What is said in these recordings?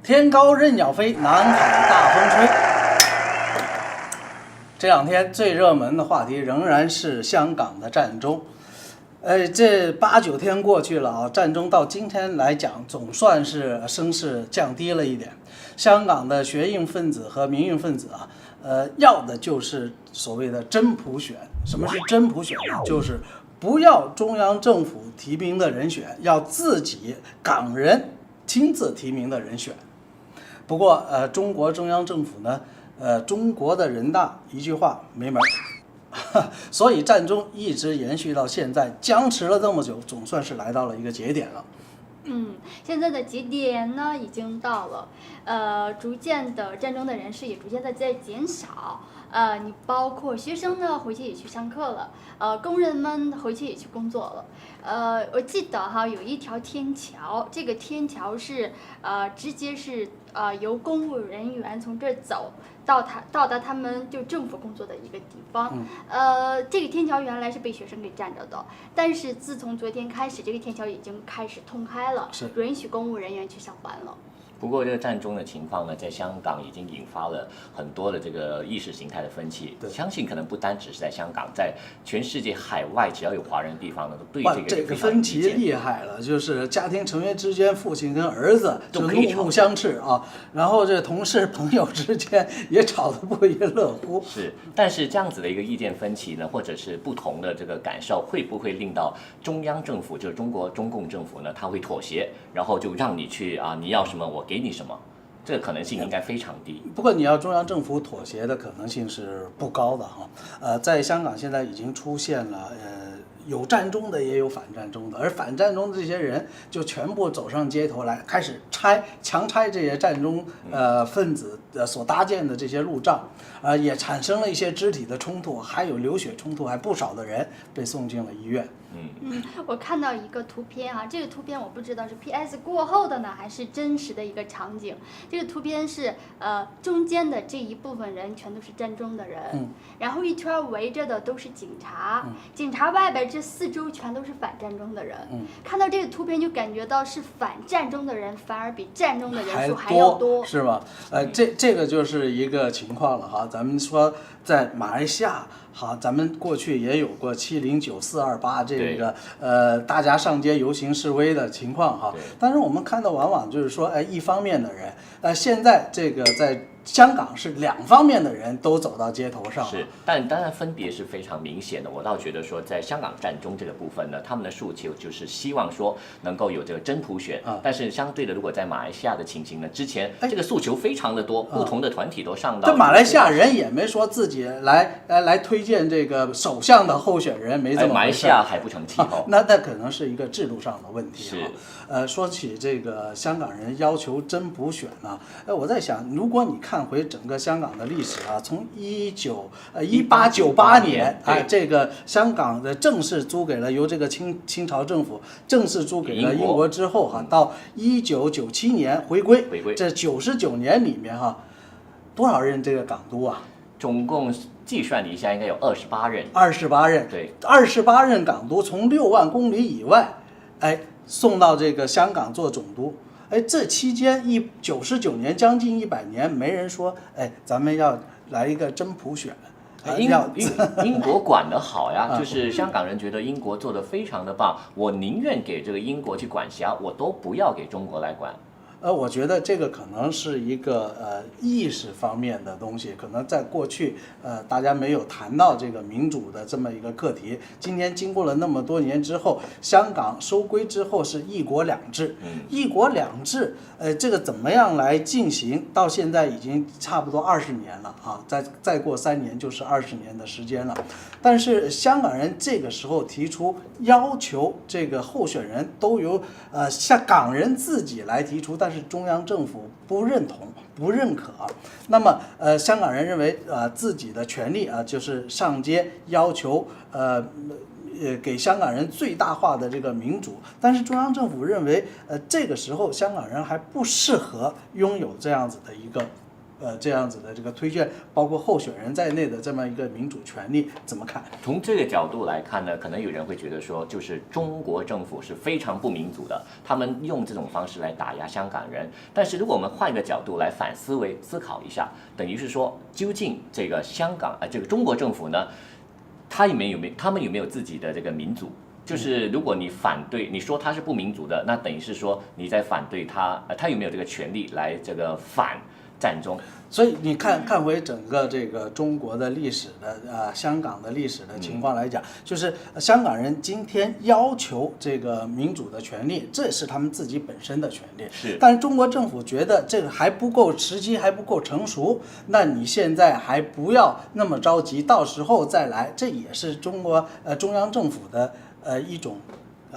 天高任鸟飞，南海大风吹。这两天最热门的话题仍然是香港的战中。这8、9天过去了啊，战中到今天来讲，总算是声势降低了一点。香港的学运分子和民运分子啊，要的就是所谓的真普选。什么是真普选呢？就是不要中央政府提名的人选，要自己港人亲自提名的人选。不过中国中央政府呢，中国的人大一句话没门，所以战中一直延续到现在，僵持了这么久，总算是来到了一个节点了。现在的节点呢已经到了，逐渐的战中的人士也逐渐的在减少。你包括学生呢回去也去上课了，工人们回去也去工作了。我记得哈有一条天桥，这个天桥是直接是由公务人员从这儿走到达他们就政府工作的一个地方。这个天桥原来是被学生给占着的，但是自从昨天开始，这个天桥已经开始通开了，允许公务人员去上班了。不过这个战中的情况呢，在香港已经引发了很多的这个意识形态的分歧。相信可能不单只是在香港，在全世界海外，只要有华人的地方呢，都对这个分歧厉害了，就是家庭成员之间，父亲跟儿子就怒目相斥啊，然后这同事朋友之间也吵得不亦乐乎。是，但是这样子的一个意见分歧呢，或者是不同的这个感受，会不会令到中央政府，就是中共政府呢，他会妥协，然后就让你去你要什么我给你什么，这个可能性应该非常低。不过你要中央政府妥协的可能性是不高的哈。在香港现在已经出现了有战中的也有反战中的，而反战中的这些人就全部走上街头来，开始强拆这些战中分子所搭建的这些路障，也产生了一些肢体的冲突，还有流血冲突，还不少的人被送进了医院。我看到一个图片啊，这个图片我不知道是 PS 过后的呢，还是真实的一个场景。这个图片是中间的这一部分人全都是战中的人，然后一圈围着的都是警察，警察外边这四周全都是反战中的人。看到这个图片就感觉到是反战中的人反而比战中的人数还要多，是吧？这个就是一个情况了哈。咱们说在马来西亚。好，咱们过去也有过709-428这个大家上街游行示威的情况哈，但是我们看到往往就是说，一方面的人，现在这个在香港是两方面的人都走到街头上了。是，但当然分别是非常明显的。我倒觉得说，在香港战中这个部分呢，他们的诉求就是希望说能够有这个真普选，但是相对的，如果在马来西亚的情形呢，之前这个诉求非常的多，不同的团体都上到。这马来西亚人也没说自己来推荐这个首相的候选人，没这么回事。马来西亚还不成气候，那可能是一个制度上的问题。是，说起这个香港人要求真普选呢，我在想，如果你看回整个香港的历史啊，从1898年这个香港的正式租给了由这个清朝政府正式租给了英国之后哈，到1997年回归，这99年里面哈，多少任这个港督啊？总共计算一下，应该有28任。28任，对，28任港督从6万公里以外，送到这个香港做总督。这期间99年将近100年，没人说，咱们要来一个真普选。英国管得好呀，就是香港人觉得英国做得非常的棒，我宁愿给这个英国去管辖，我都不要给中国来管。我觉得这个可能是一个意识方面的东西，可能在过去大家没有谈到这个民主的这么一个课题。今天经过了那么多年之后，香港收归之后是一国两制，一国两制，这个怎么样来进行？到现在已经差不多20年了啊，再过3年就是20年的时间了。但是香港人这个时候提出要求，这个候选人都由香港人自己来提出，但是中央政府不认同、不认可。那么香港人认为自己的权利就是上街要求给香港人最大化的这个民主，但是中央政府认为这个时候香港人还不适合拥有这样子的一个这样子的这个推荐，包括候选人在内的这么一个民主权利，怎么看？从这个角度来看呢，可能有人会觉得说，就是中国政府是非常不民主的，他们用这种方式来打压香港人。但是如果我们换一个角度来反思考一下，等于是说，究竟这个香港这个中国政府呢，他们有没有自己的这个民主？就是如果你反对，你说他是不民主的，那等于是说你在反对他，他有没有这个权利来这个反战中？所以你看回整个这个中国的历史的香港的历史的情况来讲，就是香港人今天要求这个民主的权利，这是他们自己本身的权利。是，但是中国政府觉得这个还不够时机，还不够成熟，那你现在还不要那么着急，到时候再来，这也是中国中央政府的一种。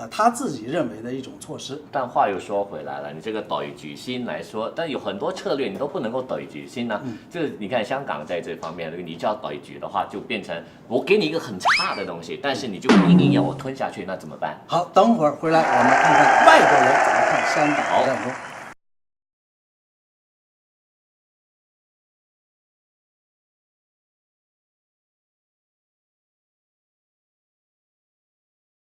他自己认为的一种措施。但话又说回来了，你这个岛屿举新来说，但有很多策略你都不能够岛屿举新呢。这你看香港在这方面，你叫岛屿举的话，就变成我给你一个很差的东西，但是你就硬要我吞下去，那怎么办？好，等会儿回来我们看看外国人怎么看香港的战争。